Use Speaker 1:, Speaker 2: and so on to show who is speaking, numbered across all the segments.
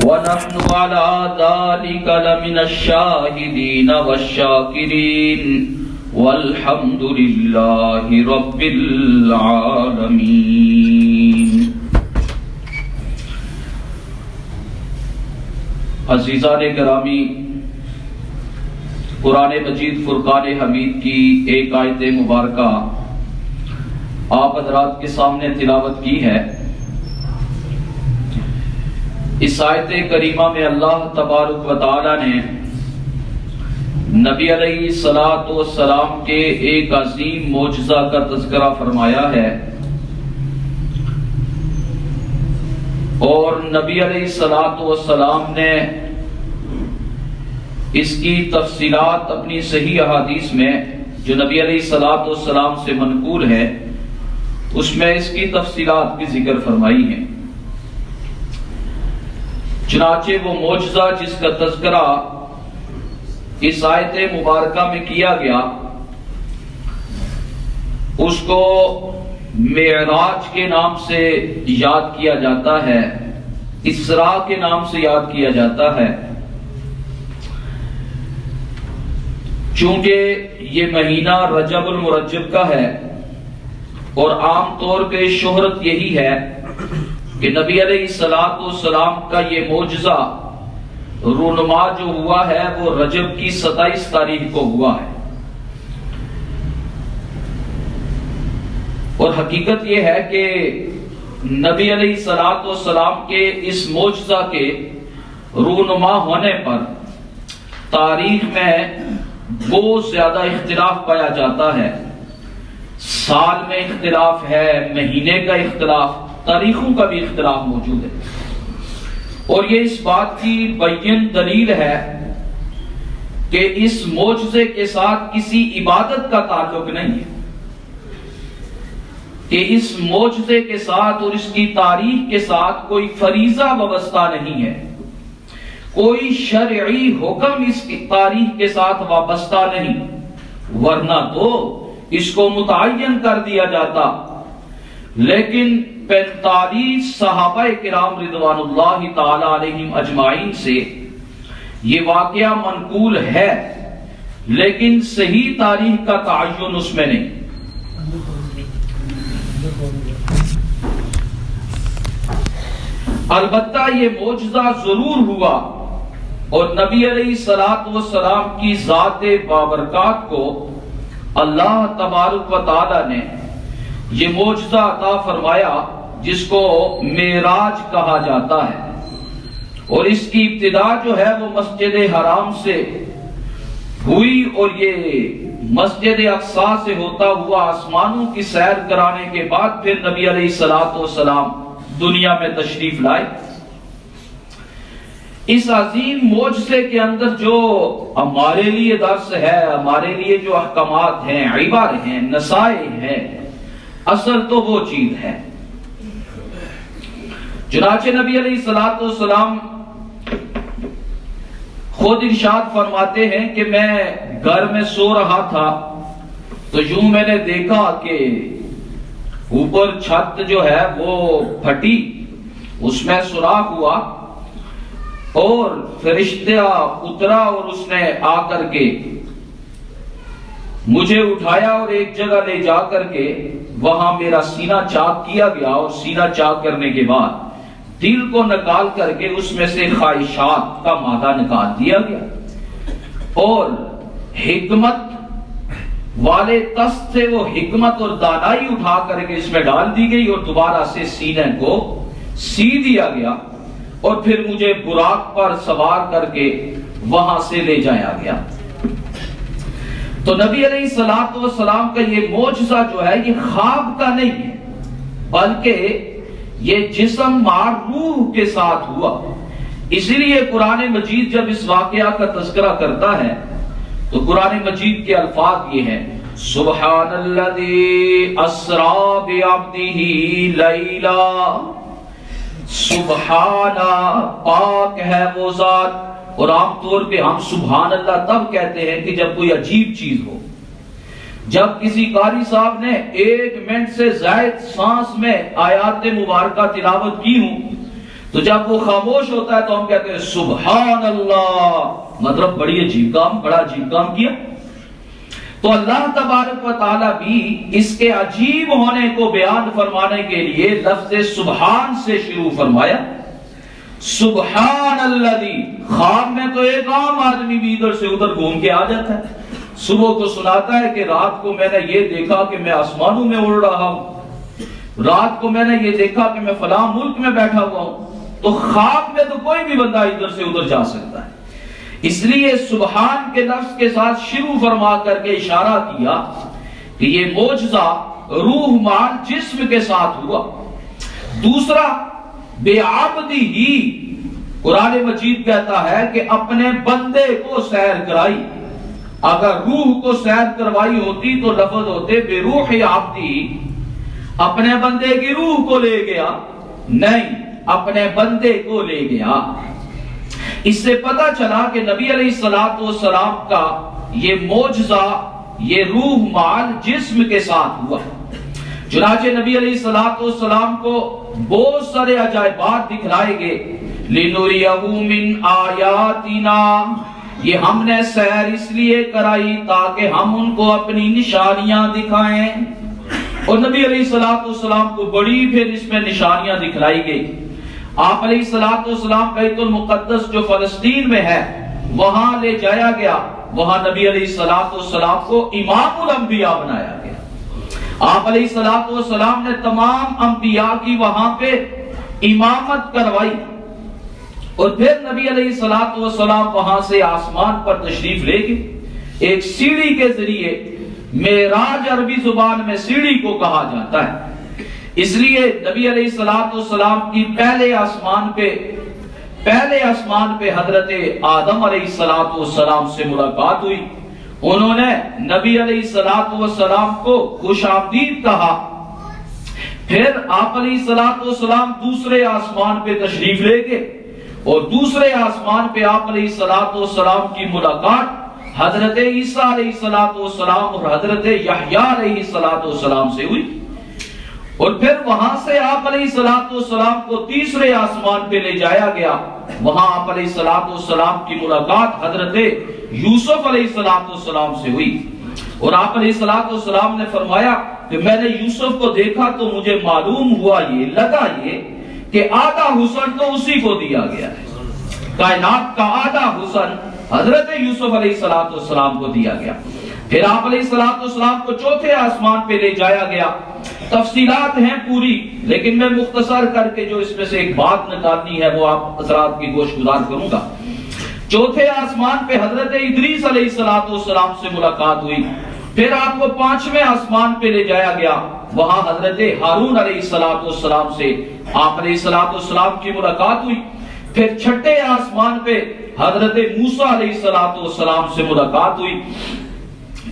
Speaker 1: ونحن على ذلك لمن الشاهدين والشاكرين والحمد لله رب العالمين. عزیزان گرامی، قرآن مجید فرقان حمید کی ایک آیت مبارکہ آپ حضرات کے سامنے تلاوت کی ہے. اس آیت کریمہ میں اللہ تبارک و تعالی نے نبی علیہ الصلوۃ والسلام کے ایک عظیم معجزہ کا تذکرہ فرمایا ہے، اور نبی علیہ الصلوۃ والسلام نے اس کی تفصیلات اپنی صحیح احادیث میں جو نبی علیہ الصلوۃ والسلام سے منقول ہے اس میں اس کی تفصیلات بھی ذکر فرمائی ہیں. چنانچہ وہ معجزہ جس کا تذکرہ اس آیت مبارکہ میں کیا گیا اس کو معراج کے نام سے یاد کیا جاتا ہے، اسراء کے نام سے یاد کیا جاتا ہے. چونکہ یہ مہینہ رجب المرجب کا ہے اور عام طور پہ شہرت یہی ہے کہ نبی علیہ الصلوۃ والسلام کا یہ معجزہ رونما جو ہوا ہے وہ رجب کی 27 تاریخ کو ہوا ہے. اور حقیقت یہ ہے کہ نبی علیہ الصلوۃ والسلام کے اس معجزہ کے رونما ہونے پر تاریخ میں بہت زیادہ اختلاف پایا جاتا ہے. سال میں اختلاف ہے، مہینے کا اختلاف، تاریخوں کا بھی اختلاف موجود ہے. اور یہ اس بات کی بین دلیل ہے کہ اس معجزے کے ساتھ کسی عبادت کا تعلق نہیں ہے، کہ اس معجزے کے ساتھ اور اس کی تاریخ کے ساتھ کوئی فریضہ وابستہ نہیں ہے، کوئی شرعی حکم اس کی تاریخ کے ساتھ وابستہ نہیں، ورنہ تو اس کو متعین کر دیا جاتا. لیکن 45 صحابہ کرام رضوان اللہ تعالی علیہم اجمعین سے یہ واقعہ منقول ہے، لیکن صحیح تاریخ کا تعین اس میں نہیں. البتہ یہ معجزہ ضرور ہوا اور نبی علیہ الصلوۃ والسلام کی ذات بابرکات کو اللہ تبارک و تعالی نے یہ معجزہ عطا فرمایا جس کو معراج کہا جاتا ہے. اور اس کی ابتدا جو ہے وہ مسجد حرام سے ہوئی اور یہ مسجد اقصی سے ہوتا ہوا آسمانوں کی سیر کرانے کے بعد پھر نبی علیہ الصلوۃ والسلام دنیا میں تشریف لائے. اس عظیم معجزے کے اندر جو ہمارے لیے درس ہے، ہمارے لیے جو احکامات ہیں، عبر ہیں، نصائح ہیں، اصل تو وہ چیز ہے. چنانچہ نبی علیہ الصلوۃ والسلام خود ارشاد فرماتے ہیں کہ میں گھر میں سو رہا تھا تو یوں میں نے دیکھا کہ اوپر چھت جو ہے وہ پھٹی، اس میں سوراخ ہوا اور فرشتہ اترا اور اس نے آ کر کے مجھے اٹھایا اور ایک جگہ لے جا کر کے وہاں میرا سینہ چاک کیا گیا، اور سینہ چاک کرنے کے بعد دل کو نکال کر کے اس میں سے خواہشات کا مادہ نکال دیا گیا اور حکمت والے تست سے وہ حکمت اور دانائی اٹھا کر کے اس میں ڈال دی گئی اور دوبارہ سے سینے کو سی دیا گیا اور پھر مجھے براق پر سوار کر کے وہاں سے لے جایا گیا. تو نبی علیہ الصلوۃ والسلام کا یہ معجزہ جو ہے یہ خواب کا نہیں ہے، بلکہ یہ جسم مار روح کے ساتھ ہوا. اسی لیے قرآن مجید جب اس واقعہ کا تذکرہ کرتا ہے تو قرآن مجید کے الفاظ یہ ہیں: سبحان الذی اسری بعبدہ لیلا. سبحانہ، پاک ہے وہ ذات. اور عام طور پہ ہم سبحان اللہ تب کہتے ہیں کہ جب کوئی عجیب چیز ہو. جب کسی قاری صاحب نے 1 منٹ سے زائد سانس میں آیات مبارکہ تلاوت کی ہوں تو جب وہ خاموش ہوتا ہے تو ہم کہتے ہیں سبحان اللہ، مطلب بڑا عجیب کام کیا۔ تو اللہ تبارک و تعالیٰ بھی اس کے عجیب ہونے کو بیان فرمانے کے لیے لفظ سبحان سے شروع فرمایا۔ سبحان الذی، خواب میں تو ایک عام آدمی بھی ادھر سے ادھر گھوم کے آ جاتا ہے، صبح کو سناتا ہے کہ رات کو میں نے یہ دیکھا کہ میں آسمانوں میں اڑ رہا ہوں، رات کو میں نے یہ دیکھا کہ میں فلاں ملک میں بیٹھا ہوا ہوں۔ تو خواب میں تو کوئی بھی بندہ ادھر سے ادھر جا سکتا ہے، اس لیے سبحان کے لفظ کے ساتھ شروع فرما کر کے اشارہ کیا کہ یہ معجزہ روح مال جسم کے ساتھ ہوا۔ دوسرا، بے عبدی ہی، قرآن مجید کہتا ہے کہ اپنے بندے کو سیر کرائی۔ اگر روح کو سیر کروائی ہوتی تو لفظ ہوتے بے روح عبدی، اپنے بندے کی روح کو لے گیا، نہیں، اپنے بندے کو لے گیا۔ اس سے پتہ چلا کہ نبی علیہ الصلوۃ والسلام کا یہ معجزہ، یہ روح مال جسم کے ساتھ ہوا۔ چنانچہ نبی علیہ الصلوۃ والسلام کو بہت سارے عجائبات دکھلائے گئے، لِنُرِيَهُ مِنْ آیَاتِنَا، یہ ہم نے سیر اس لیے کرائی تاکہ ہم ان کو اپنی نشانیاں دکھائیں۔ اور نبی علیہ الصلوۃ والسلام کو بڑی پھر اس میں نشانیاں دکھلائی گئی۔ آپ علیہ الصلوۃ والسلام بیت المقدس جو فلسطین میں ہے وہاں لے جایا گیا، وہاں نبی علیہ الصلوۃ والسلام کو امام الانبیاء بنایا گیا۔ آپ علیہ الصلوۃ والسلام نے تمام انبیاء کی وہاں پہ امامت کروائی، اور پھر نبی علیہ الصلوۃ والسلام وہاں سے آسمان پر تشریف لے گئے ایک سیڑھی کے ذریعے۔ معراج عربی زبان میں سیڑھی کو کہا جاتا ہے، اس لیے نبی علیہ الصلوۃ والسلام کی پہلے آسمان پہ حضرت آدم علیہ الصلوۃ والسلام سے ملاقات ہوئی۔ انہوں نے نبی علیہ الصلوۃ والسلام کو خوش آمدید کہا۔ پھر آپ علیہ الصلوۃ والسلام دوسرے آسمان پہ تشریف لے گئے، اور دوسرے آسمان پہ آپ علیہ الصلوۃ والسلام کی ملاقات حضرت عیسیٰ علیہ الصلوۃ والسلام اور حضرت یحییٰ علیہ الصلوۃ والسلام سے ہوئی۔ اور پھر وہاں سے آپ علیہ الصلوۃ والسلام کو تیسرے آسمان پہ لے جایا گیا، وہاں آپ علیہ الصلوۃ والسلام کی ملاقات حضرت یوسف علیہ الصلوۃ والسلام سے ہوئی۔ اور آپ علیہ الصلوۃ والسلام نے فرمایا کہ میں نے یوسف کو دیکھا تو مجھے معلوم ہوا، یہ لگا یہ کہ آدھا حسن تو اسی کو دیا گیا ہے، کائنات کا آدھا حسن حضرت یوسف علیہ الصلوۃ والسلام کو دیا گیا۔ پھر آپ علیہ الصلوۃ والسلام کو چوتھے آسمان پہ لے جایا گیا۔ تفصیلات ہیں پوری، لیکن میں مختصر کر کے جو اس میں سے ایک بات نکالنی ہے وہ آپ حضرات کی گوش گزار کروں گا۔ چوتھے آسمان پہ حضرت ادریس علیہ الصلوۃ والسلام سے ملاقات ہوئی۔ پھر آپ کو پانچویں آسمان پہ لے جایا گیا، وہاں حضرت ہارون علیہ الصلوۃ والسلام سے آپ علیہ الصلوۃ والسلام کی ملاقات ہوئی۔ پھر چھٹے آسمان پہ حضرت موسیٰ علیہ الصلوۃ والسلام سے ملاقات ہوئی۔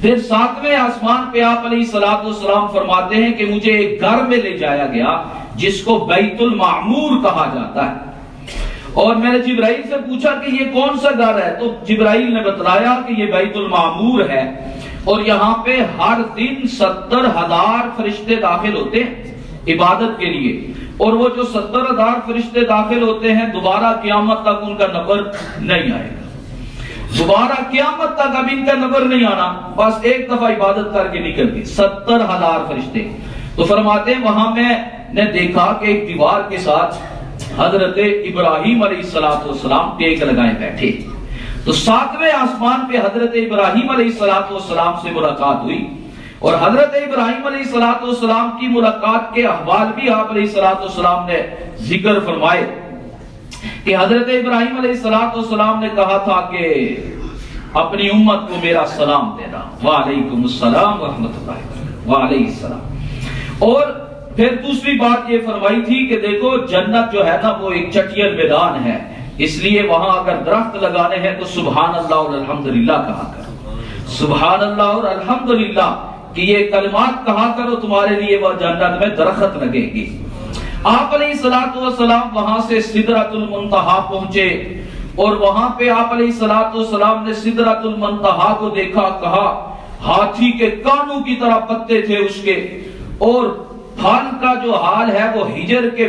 Speaker 1: پھر ساتویں آسمان پہ آپ علیہ الصلوۃ والسلام فرماتے ہیں کہ مجھے ایک گھر میں لے جایا گیا جس کو بیت المعمور کہا جاتا ہے، اور میں نے جبرائیل سے پوچھا کہ یہ کون سا گھر ہے، تو جبرائیل نے بتلایا کہ یہ بیت المعمور ہے، اور یہاں پہ ہر دن 70,000 فرشتے داخل ہوتے ہیں عبادت کے لیے، اور وہ جو 70,000 فرشتے داخل ہوتے ہیں دوبارہ قیامت تک ان کا نمبر نہیں آئے گا، دوبارہ قیامت تک اب ان کا نمبر نہیں آنا، بس ایک دفعہ عبادت کر کے نکل گئے 70,000 فرشتے۔ تو فرماتے ہیں وہاں میں نے دیکھا کہ ایک دیوار کے ساتھ حضرت ابراہیم علیہ الصلوۃ والسلام ٹیک لگائے بیٹھے۔ تو ساتویں آسمان پہ حضرت ابراہیم علیہ الصلوۃ والسلام سے ملاقات ہوئی، اور حضرت ابراہیم علیہ الصلوۃ والسلام کی ملاقات کے احوال بھی آپ علیہ الصلوۃ والسلام نے ذکر فرمائے کہ حضرت ابراہیم علیہ الصلوۃ والسلام نے کہا تھا کہ اپنی امت کو میرا سلام دینا، وعلیکم السلام ورحمۃ اللہ وعلیہ السلام۔ اور پھر دوسری بات یہ فرمائی تھی کہ دیکھو جنت جو ہے نا وہ ایک چٹیل میدان ہے، اس لیے وہاں اگر درخت لگانے ہیں تو سبحان اللہ اور الحمدللہ کہا کرو، سبحان اللہ اور الحمدللہ کہ یہ کلمات کہا کرو، تمہارے لیے وہ جنت میں درخت لگے گی۔ آپ علیہ الصلوۃ والسلام وہاں سے سدرۃ المنتہا پہنچے، اور وہاں پہ آپ علیہ الصلوۃ والسلام نے سدرۃ المنتہا کو دیکھا، کہا ہاتھی کے کانوں کی طرح پتے تھے اس کے، اور پھل کا جو حال ہے وہ ہجر کے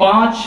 Speaker 1: 5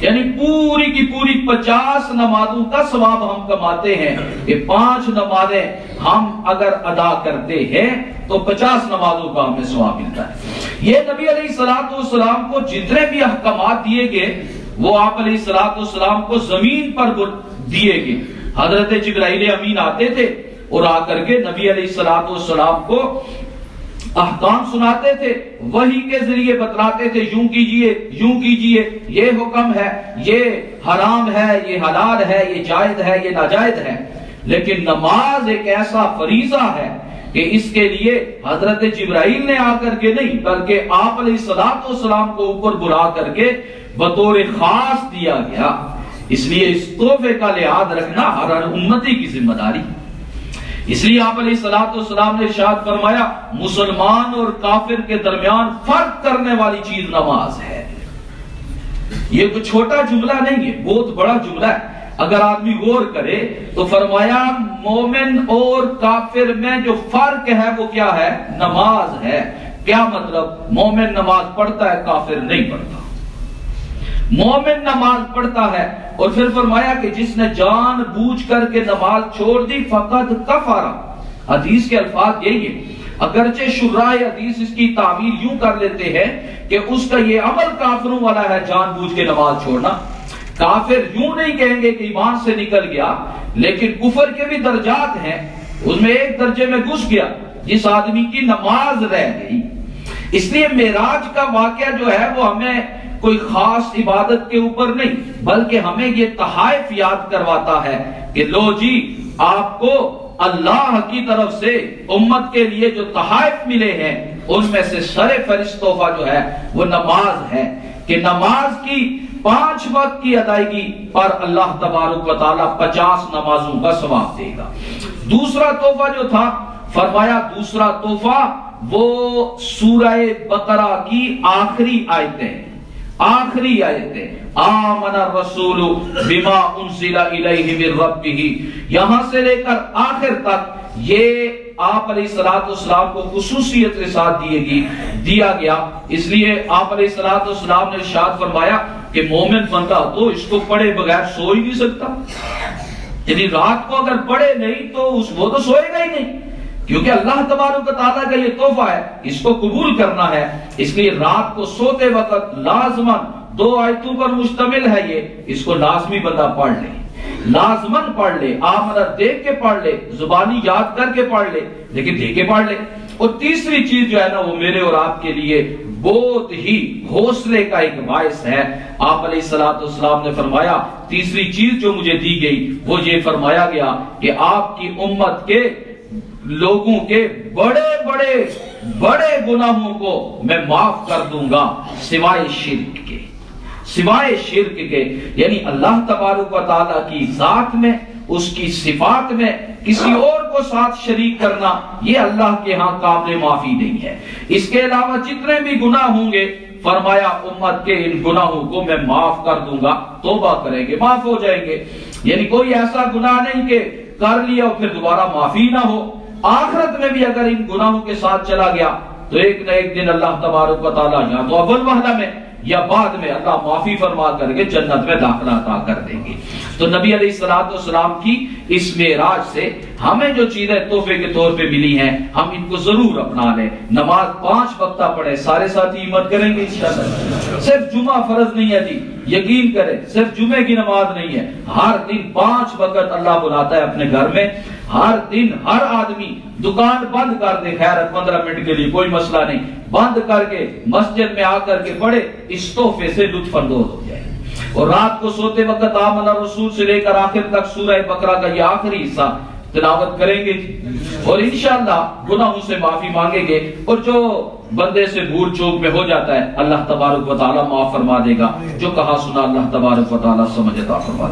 Speaker 1: یعنی پوری کی پوری 50 نمازوں کا ثواب ہم کماتے ہیں. یہ 5 نمازیں ہم اگر ادا کرتے ہیں تو 50 نمازوں کا ہمیں ثواب ملتا ہے. یہ نبی علیہ السلام کو جتنے بھی احکامات دیے گئے وہ آپ علیہ السلام کو زمین پر دیے گئے. حضرت جبرائیل امین آتے تھے اور آ کر کے نبی علیہ السلام کو احکام سناتے تھے, وحی کے ذریعے بتلاتے تھے, یوں کیجئے, یہ حکم ہے, یہ حرام ہے, یہ حلال ہے, یہ جائز ہے, یہ ناجائز ہے. لیکن نماز ایک ایسا فریضہ ہے کہ اس کے لیے حضرت جبرائیل نے آ کر کے نہیں بلکہ آپ علیہ السلام کو اوپر بلا کر کے بطور خاص دیا گیا. اس لیے اس تحفے کا لحاظ رکھنا ہر امتی کی ذمہ داری. اس لیے آپ علیہ السلام نے ارشاد فرمایا مسلمان اور کافر کے درمیان فرق کرنے والی چیز نماز ہے. یہ کوئی چھوٹا جملہ نہیں ہے, بہت بڑا جملہ ہے. اگر آدمی غور کرے تو فرمایا مومن اور کافر میں جو فرق ہے وہ کیا ہے؟ نماز ہے. کیا مطلب؟ مومن نماز پڑھتا ہے, کافر نہیں پڑھتا. مومن نماز پڑھتا ہے اور پھر فرمایا کہ جس نے جان بوجھ کر کے نماز چھوڑ دی فقد کفر. حدیث کے الفاظ یہی ہے. اگرچہ شراح حدیث اس کی تعبیر یوں کر لیتے ہیں کہ اس کا یہ عمل کافروں والا ہے, جان بوجھ کے نماز چھوڑنا. کافر یوں نہیں کہیں گے کہ ایمان سے نکل گیا, لیکن کفر کے بھی درجات ہیں. اس میں ایک درجے میں گھس گیا جس آدمی کی نماز رہ گئی. اس لیے معراج کا واقعہ جو ہے وہ ہمیں کوئی خاص عبادت کے اوپر نہیں بلکہ ہمیں یہ تحائف یاد کرواتا ہے کہ لو جی آپ کو اللہ کی طرف سے امت کے لیے جو تحائف ملے ہیں ان میں سے سر فہرست تحفہ جو ہے وہ نماز ہے کہ نماز کی 5 وقت کی ادائیگی پر اللہ تبارک و تعالی 50 نمازوں کا ثواب دے گا. دوسرا تحفہ جو تھا فرمایا دوسرا تحفہ وہ سورہ بقرہ کی آخری آیتیں آمن الرسول بما انزل الیہ من ربہ, یہاں سے لے کر آخر تک یہ آپ علیہ السلام کو خصوصیت کے ساتھ دیا گیا. اس لیے آپ علیہ السلام نے ارشاد فرمایا کہ مومن بندہ تو اس کو پڑھے بغیر سو ہی نہیں سکتا. یعنی رات کو اگر پڑھے نہیں تو وہ تو سوئے گا ہی نہیں, کیونکہ اللہ تبارک و تعالیٰ کا یہ تحفہ ہے, اس کو قبول کرنا ہے. اس لیے رات کو سوتے وقت لازماً 2 آیتوں پر مشتمل ہے یہ, اس کو لازمی بندہ پڑھ لے, لازماً پڑھ لے. آمنت دیکھ کے پڑھ لے, زبانی یاد کر کے پڑھ لے, لیکن دیکھ کے پڑھ لے. اور تیسری چیز جو ہے نا وہ میرے اور آپ کے لیے بہت ہی حوصلے کا ایک باعث ہے. آپ علیہ السلام نے فرمایا تیسری چیز جو مجھے دی گئی وہ یہ فرمایا گیا کہ آپ کی امت کے لوگوں کے بڑے گناہوں کو میں معاف کر دوں گا سوائے شرک کے. یعنی اللہ تبارک و تعالیٰ کی ذات میں, اس کی صفات میں کسی اور کو ساتھ شریک کرنا یہ اللہ کے ہاں قابل معافی نہیں ہے. اس کے علاوہ جتنے بھی گناہ ہوں گے فرمایا امت کے ان گناہوں کو میں معاف کر دوں گا, توبہ کریں گے معاف ہو جائیں گے. یعنی کوئی ایسا گناہ نہیں کہ کر لیا اور پھر دوبارہ معافی نہ ہو. آخرت میں بھی اگر ان گناہوں کے ساتھ چلا گیا تو ایک نہ ایک دن اللہ تبارک و تعالیٰ یا تو اول وہلہ میں یا بعد میں اللہ معافی فرما کر کے جنت میں داخلہ عطا کر دیں گے. تو نبی علیہ السلام کی اس معراج سے ہمیں جو چیزیں تحفے کے طور پہ ملی ہیں ہم ان کو ضرور اپنا لیں. نماز 5 وقتہ پڑھیں, سارے ساتھی ہمت کریں گے انشاءاللہ. صرف جمعہ فرض نہیں ہے جی, یقین کریں صرف جمعے کی نماز نہیں ہے, ہر دن 5 وقت اللہ بلاتا ہے اپنے گھر میں. ہر دن ہر آدمی دکان بند کر دے, خیر 15 منٹ کے لیے کوئی مسئلہ نہیں, بند کر کے مسجد میں آ کر کے پڑھے, اس تحفے سے لطف اندوز ہو جائے. اور رات کو سوتے وقت آمن الرسول سے لے کر آخر تک سورہ بقرہ کا یہ آخری حصہ تلاوت کریں گے اور انشاءاللہ گناہوں سے معافی مانگیں گے. اور جو بندے سے بھول چوک میں ہو جاتا ہے اللہ تبارک و تعالیٰ معاف فرما دے گا. جو کہا سنا اللہ تبارک و تعالیٰ سمجھ عطا فرما دے گا.